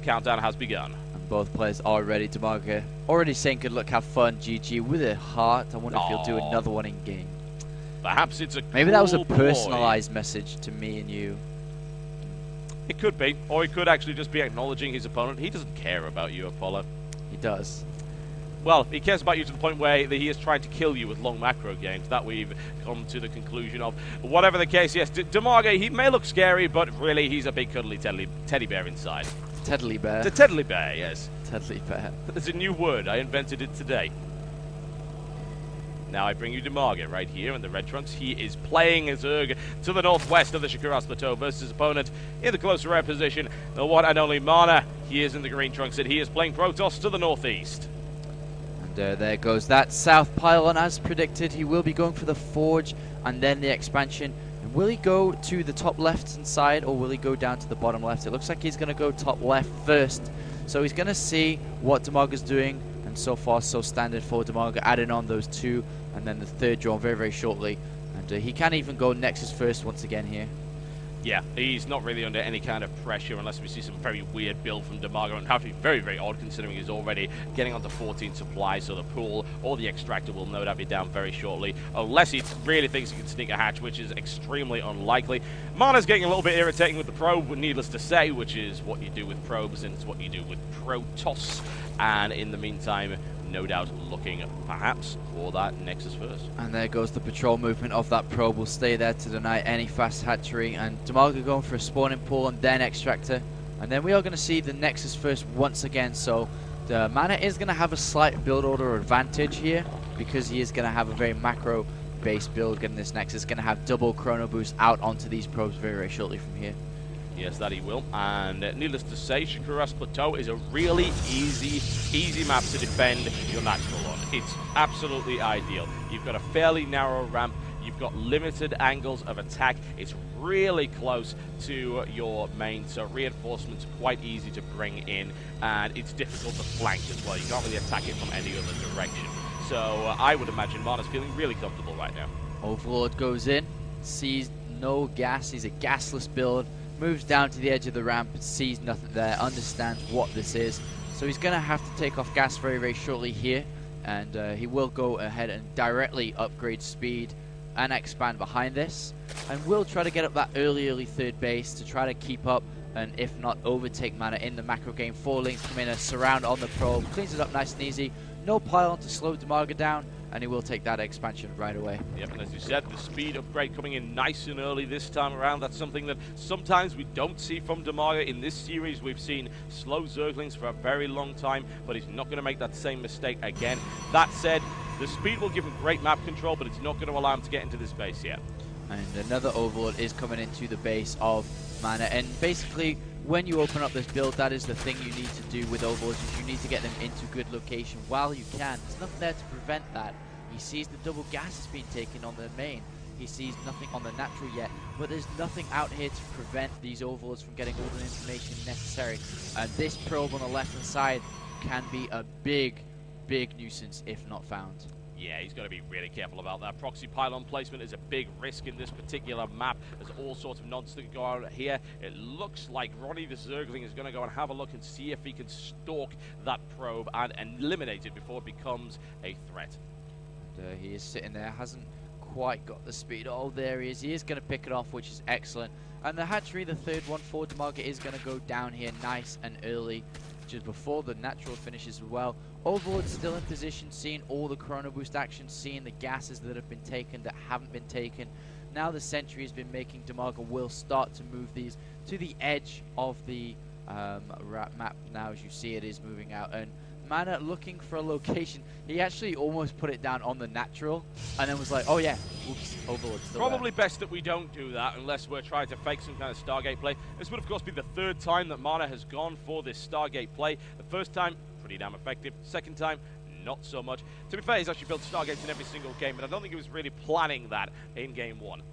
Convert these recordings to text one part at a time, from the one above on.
countdown has begun. And both players are ready. DIMAGA already saying good luck, have fun, GG, with a heart. I wonder if he'll do another one in game. Perhaps it's a Maybe that was a cool personalized message to me and you. It could be, or he could actually just be acknowledging his opponent. He doesn't care about you, Apollo. He does. Well, he cares about you to the point where he is trying to kill you with long macro games. That we've come to the conclusion of. Whatever the case, yes, DIMAGA, he may look scary, but really he's a big cuddly teddy bear inside. Teddly bear. The Teddly bear, yes. Teddly bear. There's a new word. I invented it today. Now I bring you DIMAGA right here in the red trunks. He is playing Zerg to the northwest of the Shikuras Plateau versus his opponent in the closer air position, the one and only Mana. He is in the green trunks and he is playing Protoss to the northeast. And there goes that south pylon as predicted. He will be going for the Forge and then the expansion. And will he go to the top left side or will he go down to the bottom left? It looks like he's going to go top left first. So he's going to see what DIMAGA's doing. And so far, so standard for DIMAGA, adding on those two. And then the third drone very, very shortly. And he can even go Nexus first once again here. Yeah, he's not really under any kind of pressure unless we see some very weird build from DIMAGA, and have to be very, very odd considering he's already getting onto 14 supplies, so the pool or the extractor will no doubt be down very shortly, unless he really thinks he can sneak a hatch, which is extremely unlikely. Mana's getting a little bit irritating with the probe, needless to say, which is what you do with probes and it's what you do with Protoss, and in the meantime, no doubt looking perhaps for that Nexus first. And there goes the patrol movement of that probe. Will stay there to deny any fast hatchery. And DIMAGA going for a spawning pool and then extractor. And then we are going to see the Nexus first once again. So the Mana is going to have a slight build order advantage here because he is going to have a very macro based build. Getting this Nexus going to have double chrono boost out onto these probes very, very shortly from here. Yes, that he will. And needless to say, Shikuras Plateau is a really easy map to defend your natural on. It's absolutely ideal. You've got a fairly narrow ramp. You've got limited angles of attack. It's really close to your main, so reinforcements are quite easy to bring in, and it's difficult to flank as well. You can't really attack it from any other direction. So I would imagine Mana's feeling really comfortable right now. Overlord goes in, sees no gas. He's a gasless build. Moves down to the edge of the ramp, sees nothing there, understands what this is. So he's going to have to take off gas very, very shortly here. And he will go ahead and directly upgrade speed and expand behind this. And will try to get up that early third base to try to keep up and if not overtake Mana in the macro game. 4 links come in a surround on the probe, cleans it up nice and easy. No pylon to slow DIMAGA down. And he will take that expansion right away. Yep, and as you said, the speed upgrade coming in nice and early this time around. That's something that sometimes we don't see from DIMAGA. In this series, we've seen slow Zerglings for a very long time, but he's not going to make that same mistake again. That said, the speed will give him great map control, but it's not going to allow him to get into this base yet. And another Overlord is coming into the base of Mana. And basically, when you open up this build, that is the thing you need to do with Overlords, is you need to get them into good location while you can. There's nothing there to prevent that. He sees the double gas has been taken on the main. He sees nothing on the natural yet, but there's nothing out here to prevent these Overlords from getting all the information necessary. And this probe on the left-hand side can be a big nuisance if not found. Yeah, he's got to be really careful about that. Proxy pylon placement is a big risk in this particular map. There's all sorts of nonsense that go out here. It looks like Ronnie the Zergling is going to go and have a look and see if he can stalk that probe and eliminate it before it becomes a threat. He is sitting there, hasn't quite got the speed. Oh, there he is. He is going to pick it off, which is excellent. And the hatchery, the third one for DIMAGA, is going to go down here nice and early, just before the natural finishes as well. Overlord still in position, seeing all the chrono boost action, seeing the gases that have been taken, that haven't been taken. Now the sentry has been making DIMAGA will start to move these to the edge of the map. Now, as you see, it is moving out. And Mana looking for a location. He actually almost put it down on the natural and then was like, oh yeah, oops, Overlord still Probably there. best that we don't do that unless we're trying to fake some kind of Stargate play. This would of course be the third time that Mana has gone for this Stargate play. The first time, pretty damn effective. Second time, not so much. To be fair, he's actually built Stargates in every single game, but I don't think he was really planning that in game 1.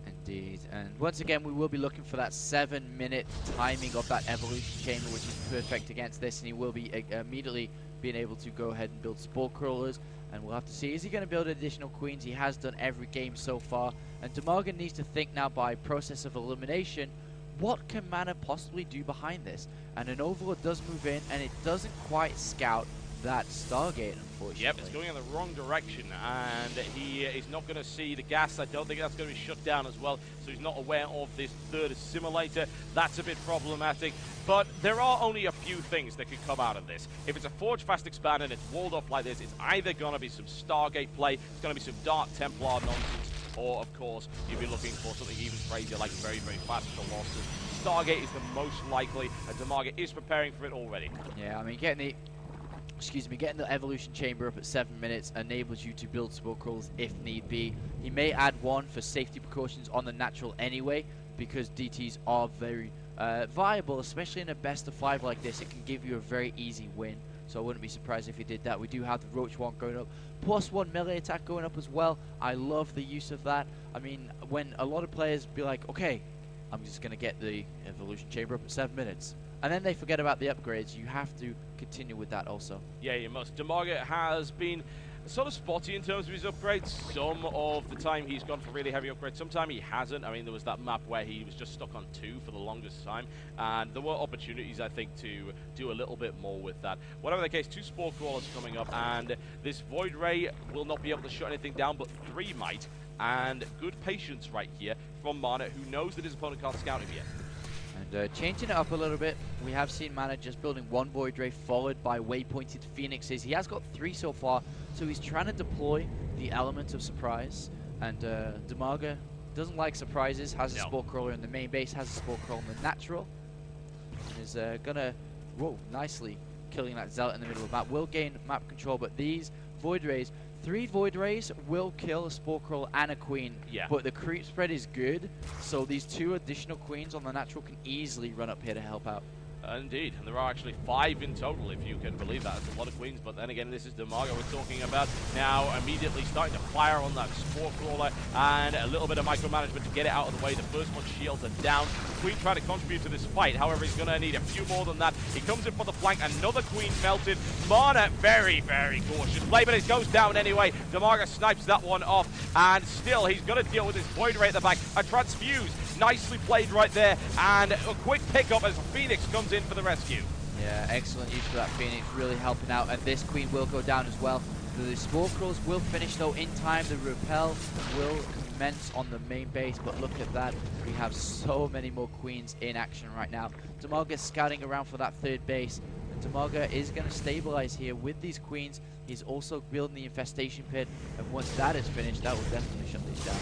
Indeed, and once again we will be looking for that 7-minute timing of that evolution chamber, which is perfect against this, and he will be immediately being able to go ahead and build spore crawlers, and we'll have to see, is he going to build additional queens? He has done every game so far, and DIMAGA needs to think now by process of elimination what can Mana possibly do behind this? And an Overlord does move in, and it doesn't quite scout that Stargate, unfortunately. Yep, it's going in the wrong direction, and he is not going to see the gas. I don't think that's going to be shut down as well, so he's not aware of this third assimilator. That's a bit problematic, but there are only a few things that could come out of this. If it's a Forge Fast Expand and it's walled off like this, it's either going to be some Stargate play, it's going to be some Dark Templar nonsense, or, of course, you'll be looking for something even crazier like very, very fast Colossus. Stargate is the most likely, and DIMAGA is preparing for it already. Yeah, I mean, getting the Evolution Chamber up at 7 minutes enables you to build spore crawlers if need be. He may add one for safety precautions on the natural anyway, because DTs are very viable, especially in a best of 5 like this. It can give you a very easy win, so I wouldn't be surprised if he did that. We do have the Roach one going up, +1 melee attack going up as well. I love the use of that. I mean, when a lot of players be like, okay, I'm just going to get the Evolution Chamber up at 7 minutes, and then they forget about the upgrades, you have to continue with that also. Yeah, you must. DIMAGA has been sort of spotty in terms of his upgrades. Some of the time he's gone for really heavy upgrades. Sometimes he hasn't. I mean, there was that map where he was just stuck on 2 for the longest time, and there were opportunities, I think, to do a little bit more with that. Whatever the case, 2 Spore Crawlers coming up, and this Void Ray will not be able to shut anything down, but 3 might. And good patience right here from Mana, who knows that his opponent can't scout him yet. And changing it up a little bit, we have seen Mana just building 1 Void Ray followed by waypointed Phoenixes. He has got 3 so far, so he's trying to deploy the element of surprise. And DIMAGA doesn't like surprises, has a Spore Crawler in the main base, has a Spore Crawler in the natural, and is gonna, whoa, nicely killing that Zealot in the middle of the map. Will gain map control, but these Void Rays, 3 Void Rays will kill a Spore Crawler and a Queen, but the creep spread is good, so these 2 additional Queens on the natural can easily run up here to help out. Indeed, and there are actually 5 in total, if you can believe that. That's a lot of Queens, but then again, this is DIMAGA we're talking about. Now, immediately starting to fire on that Spore Crawler, and a little bit of micromanagement to get it out of the way. The first one's shields are down. Queen trying to contribute to this fight, however, he's going to need a few more than that. He comes in for the flank, another Queen melted. Mana, very, very cautious play, but it goes down anyway. DIMAGA snipes that one off, and still, he's got to deal with his Void Ray at the back. A Transfuse, nicely played right there, and a quick pickup as Phoenix comes in for the rescue. Yeah, excellent use for that Phoenix, really helping out, and this Queen will go down as well. The Spore Crawls will finish though in time. The Repel will commence on the main base, but look at that. We have so many more Queens in action right now. DIMAGA scouting around for that 3rd base, and DIMAGA is going to stabilize here with these Queens. He's also building the Infestation Pit, and once that is finished, that will definitely shut these down.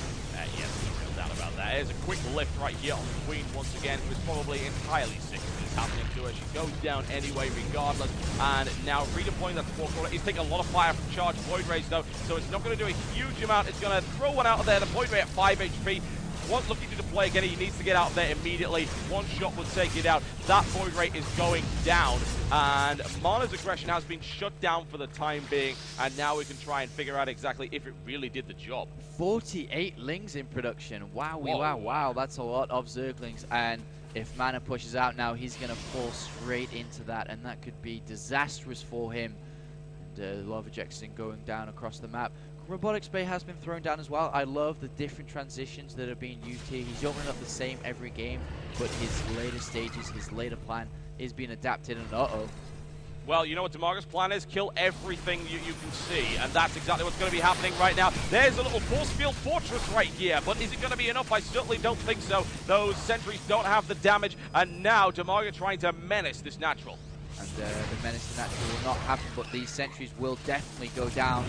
Yes, no doubt about that. There's a quick lift right here on the Queen once again, who is probably entirely sick of this happening to her. She goes down anyway, regardless. And now redeploying that Spore Crawler. He's taking a lot of fire from charged Void Rays, though, so it's not going to do a huge amount. It's going to throw one out of there. The Void Ray at 5 HP. Once looking to deploy again, he needs to get out of there immediately. One shot will take it out. That Void Ray is going down, and Mana's aggression has been shut down for the time being, and now we can try and figure out exactly if it really did the job. 48 Lings in production. Wow, wow, that's a lot of Zerglings, and if Mana pushes out now, he's going to fall straight into that, and that could be disastrous for him. And Lava Jackson going down across the map. Robotics Bay has been thrown down as well. I love the different transitions that are being used here. He's opening up the same every game, but his later stages, his later plan is being adapted, and Well, you know what DIMAGA's plan is? Kill everything you can see, and that's exactly what's going to be happening right now. There's a little force field fortress right here, but is it going to be enough? I certainly don't think so. Those sentries don't have the damage, and now DIMAGA trying to menace this natural. And the menace to natural will not happen, but these sentries will definitely go down.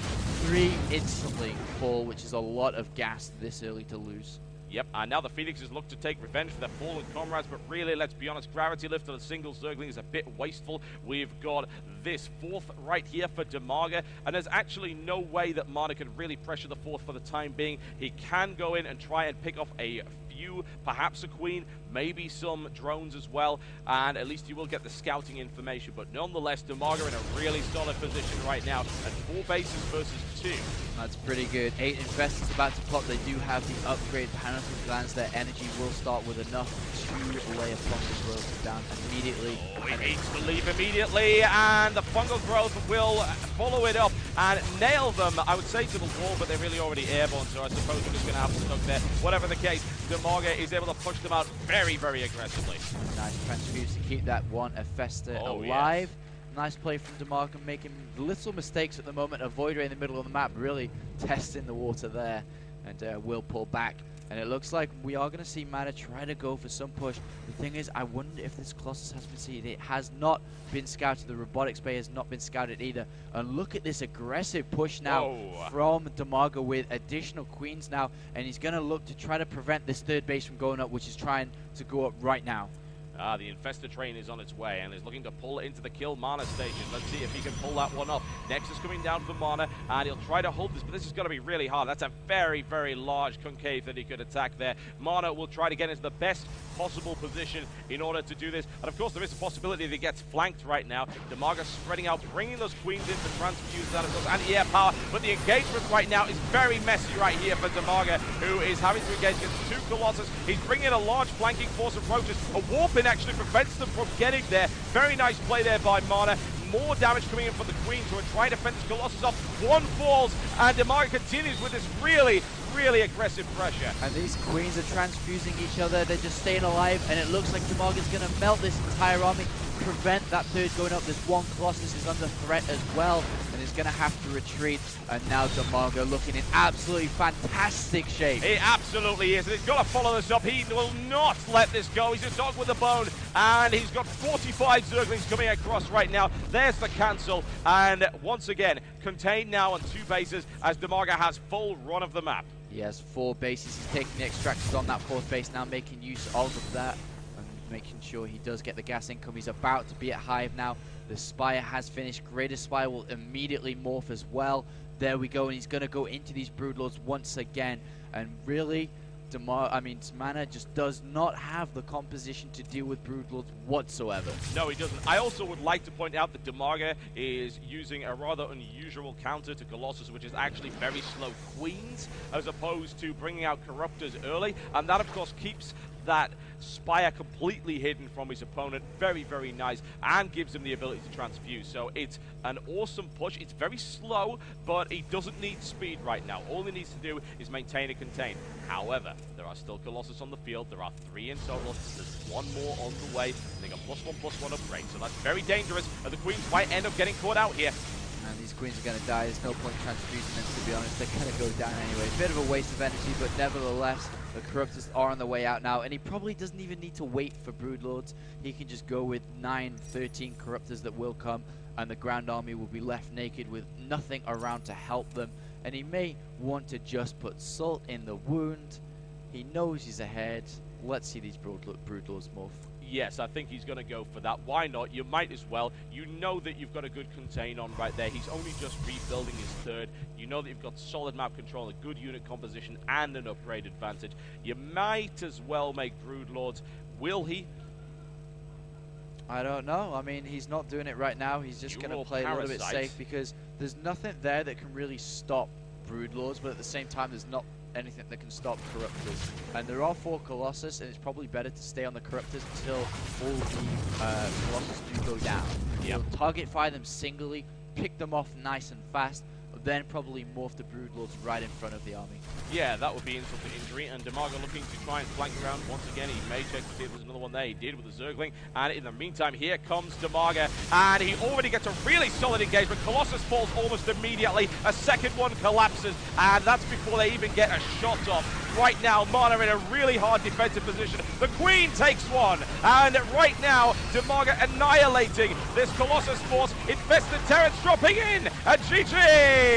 3 instantly fall, which is a lot of gas this early to lose. Yep, and now the Phoenixes look to take revenge for their fallen comrades, but really, let's be honest, Gravity Lift on a single Zergling is a bit wasteful. We've got this 4th right here for DIMAGA, and there's actually no way that Mana can really pressure the 4th for the time being. He can go in and try and pick off a few, perhaps a Queen, maybe some drones as well, and at least you will get the scouting information. But nonetheless, DIMAGA in a really solid position right now, and 4 bases versus 2. That's pretty good. 8 Infestors about to pop. They do have the upgrade panel once it lands there, energy will start with enough to lay a fungal growth down immediately. Oh, he needs to leave immediately, and the fungal growth will follow it up and nail them, I would say, to the wall, but they're really already airborne, so I suppose we're just going to have to stuck there. Whatever the case, DIMAGA is able to push them out very, very aggressively. Nice transfuse to keep that one Hephaestus alive. Yes. Nice play from DIMAGA, making little mistakes at the moment. Avoider in the middle of the map, really testing the water there, and will pull back. And it looks like we are going to see Mana try to go for some push. The thing is, I wonder if this Colossus has been seen. It has not been scouted. The robotics bay has not been scouted either. And look at this aggressive push now from DIMAGA with additional queens now. And he's going to look to try to prevent this third base from going up, which is trying to go up right now. The Infestor train is on its way and is looking to pull into the kill Mana station. Let's see if he can pull that one up. Nexus coming down for Mana, and he'll try to hold this, but this is going to be really hard. That's a very, very large concave that he could attack there. Mana will try to get into the best possible position in order to do this. And of course, there is a possibility that he gets flanked right now. DIMAGA spreading out, bringing those queens in to transfuse that, of course, anti-air power. But the engagement right now is very messy right here for DIMAGA, who is having to engage against two Colossus. He's bringing in a large flanking force of roaches. A warp in actually prevents them from getting there. Very nice play there by Mana. More damage coming in from the Queens, who are trying to fend this Colossus off. One falls, and DIMAGA continues with this really, really aggressive pressure. And these Queens are transfusing each other. They're just staying alive, and it looks like DIMAGA's going to melt this entire army, prevent that third going up. This one Colossus is under threat as well, and is going to have to retreat. And now DIMAGA looking in absolutely fantastic shape. He absolutely is, and he's got to follow this up. He will not let this go. He's a dog with a bone, and he's got 45 Zerglings coming across right now. There's the cancel, and once again, contained now on two bases as DIMAGA has full run of the map. He has 4 bases. He's taking the extractors on that 4th base now, making use of that and making sure he does get the gas income. He's about to be at Hive now. The Spire has finished. Greater Spire will immediately morph as well. There we go, and he's going to go into these Broodlords once again. And really, Mana just does not have the composition to deal with Broodlords whatsoever. No, he doesn't. I also would like to point out that DIMAGA is using a rather unusual counter to Colossus, which is actually very slow Queens, as opposed to bringing out Corruptors early. And that, of course, keeps that Spire completely hidden from his opponent. Very, very nice, and gives him the ability to transfuse. So it's an awesome push. It's very slow, but he doesn't need speed right now. All he needs to do is maintain and contain. However, there are still Colossus on the field. There are 3 in total. There's 1 more on the way. They got +1/+1 upgrade, so that's very dangerous, and the Queens might end up getting caught out here. And these Queens are going to die. There's no point transfusing them, to be honest. They're going to go down anyway. Bit of a waste of energy, but nevertheless, the Corruptors are on the way out now. And he probably doesn't even need to wait for Broodlords. He can just go with 9, 13 Corruptors that will come, and the ground army will be left naked with nothing around to help them. And he may want to just put salt in the wound. He knows he's ahead. Let's see these Broodlords morph. Yes, I think he's going to go for that. Why not? You might as well. You know that you've got a good contain on right there. He's only just rebuilding his 3rd. You know that you've got solid map control, a good unit composition, and an upgrade advantage. You might as well make Broodlords. Will he? I don't know. I mean, he's not doing it right now. He's just going to play a little bit safe because there's nothing there that can really stop Broodlords, but at the same time, there's not anything that can stop Corruptors. And there are 4 Colossus, and it's probably better to stay on the Corruptors until all the Colossus do go down. You'll target fire them singly, pick them off nice and fast, then probably morph the Broodlords right in front of the army. Yeah, that would be insult to injury, and DIMAGA looking to try and flank around once again. He may check to see if there's another one there. He did with the Zergling, and in the meantime, here comes DIMAGA, and he already gets a really solid engagement. Colossus falls almost immediately. A second one collapses, and that's before they even get a shot off. Right now, Mana in a really hard defensive position. The Queen takes one, and right now, DIMAGA annihilating this Colossus force. Infested Terrans dropping in, and GG!